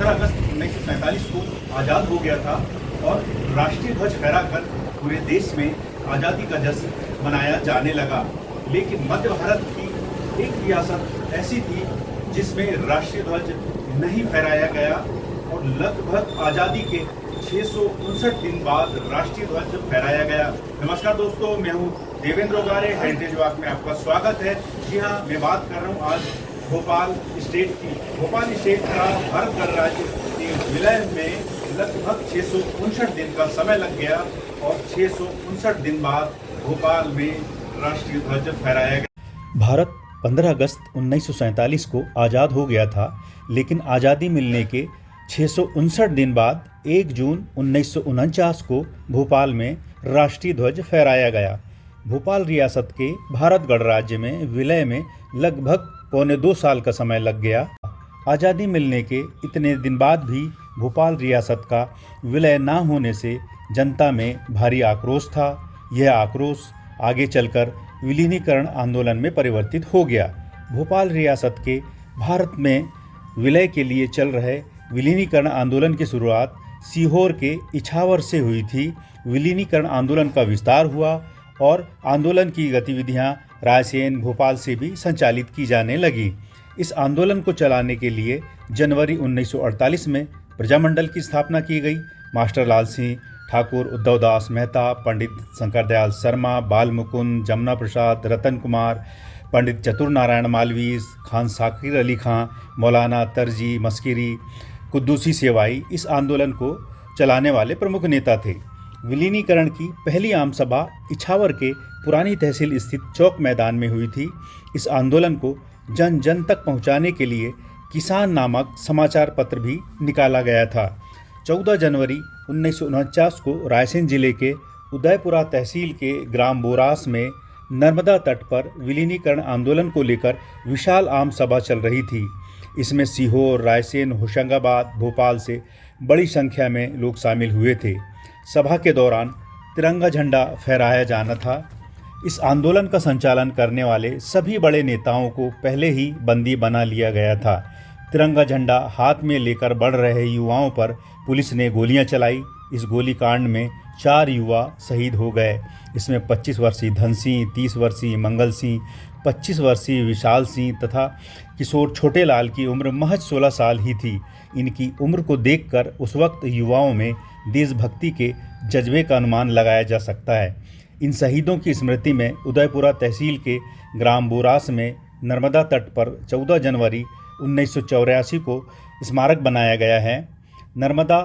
15 अगस्त 1947 को आज़ाद हो गया था और राष्ट्रीय ध्वज फहराकर पूरे देश में आज़ादी का जश्न मनाया जाने लगा। लेकिन मध्य भारत की एक रियासत ऐसी थी जिसमें राष्ट्रीय ध्वज नहीं फहराया गया और लगभग आज़ादी के 659 दिन बाद राष्ट्रीय ध्वज फहराया गया। नमस्कार दोस्तों, मैं हूं देवेंद्र ओगारे। हेरिटेज वॉक में आपका स्वागत है। जी हाँ, मैं बात कर रहा हूं आज भोपाल स्टेट की। भोपाल स्टेट का भारत गणराज्य के विलय में लगभग 659 दिन का समय लग गया और 659 दिन बाद भोपाल में राष्ट्रीय ध्वज फहराया गया। भारत 15 अगस्त 1947 को आज़ाद हो गया था, लेकिन आज़ादी मिलने के 659 दिन बाद 1 जून 1949 को भोपाल में राष्ट्रीय ध्वज फहराया गया। भोपाल रियासत के भारत गणराज्य में विलय में लगभग पौने 2 साल का समय लग गया। आज़ादी मिलने के इतने दिन बाद भी भोपाल रियासत का विलय न होने से जनता में भारी आक्रोश था। यह आक्रोश आगे चलकर विलीनीकरण आंदोलन में परिवर्तित हो गया। भोपाल रियासत के भारत में विलय के लिए चल रहे विलीनीकरण आंदोलन की शुरुआत सीहोर के इछावर से हुई थी। विलीनीकरण आंदोलन का विस्तार हुआ और आंदोलन की गतिविधियां रायसेन, भोपाल से भी संचालित की जाने लगी। इस आंदोलन को चलाने के लिए जनवरी 1948 में प्रजामंडल की स्थापना की गई। मास्टर लाल सिंह, ठाकुर उद्धवदास मेहता, पंडित शंकरदयाल शर्मा, बाल मुकुंद, जमुना प्रसाद, रतन कुमार, पंडित चतुर नारायण मालवीय, खान साकिर अली खां, मौलाना तरजी मस्किरी, कुद्दूसी सेवाई इस आंदोलन को चलाने वाले प्रमुख नेता थे। विलीनीकरण की पहली आम सभा इछावर के पुरानी तहसील स्थित चौक मैदान में हुई थी। इस आंदोलन को जन जन तक पहुंचाने के लिए किसान नामक समाचार पत्र भी निकाला गया था। 14 जनवरी 1949 को रायसेन जिले के उदयपुरा तहसील के ग्राम बोरास में नर्मदा तट पर विलीनीकरण आंदोलन को लेकर विशाल आम सभा चल रही थी। इसमें सीहोर, रायसेन, होशंगाबाद, भोपाल से बड़ी संख्या में लोग शामिल हुए थे। सभा के दौरान तिरंगा झंडा फहराया जाना था। इस आंदोलन का संचालन करने वाले सभी बड़े नेताओं को पहले ही बंदी बना लिया गया था। तिरंगा झंडा हाथ में लेकर बढ़ रहे युवाओं पर पुलिस ने गोलियां चलाई। इस गोलीकांड में 4 युवा शहीद हो गए। इसमें 25 वर्षीय धन सिंह, 30 वर्षीय मंगल सिंह, 25 वर्षीय विशाल सिंह तथा किशोर छोटे लाल की उम्र महज 16 साल ही थी। इनकी उम्र को देखकर उस वक्त युवाओं में देशभक्ति के जज्बे का अनुमान लगाया जा सकता है। इन शहीदों की स्मृति में उदयपुरा तहसील के ग्राम बोरास में नर्मदा तट पर 14 जनवरी 1984 को स्मारक बनाया गया है। नर्मदा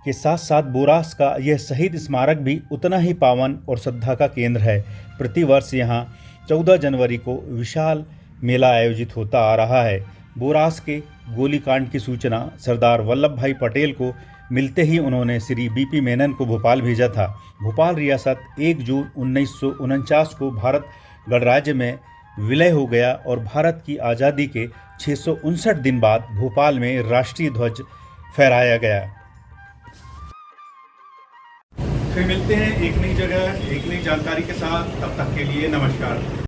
के साथ साथ बोरास का यह शहीद स्मारक भी उतना ही पावन और श्रद्धा का केंद्र है। प्रतिवर्ष यहाँ 14 जनवरी को विशाल मेला आयोजित होता आ रहा है। बोरास के गोलीकांड की सूचना सरदार वल्लभ भाई पटेल को मिलते ही उन्होंने श्री बीपी मेनन को भोपाल भेजा था। भोपाल रियासत 1 जून 1949 को भारत गणराज्य में विलय हो गया और भारत की आज़ादी के 659 दिन बाद भोपाल में राष्ट्रीय ध्वज फहराया गया। फिर मिलते हैं एक नई जगह, एक नई जानकारी के साथ। तब तक के लिए नमस्कार।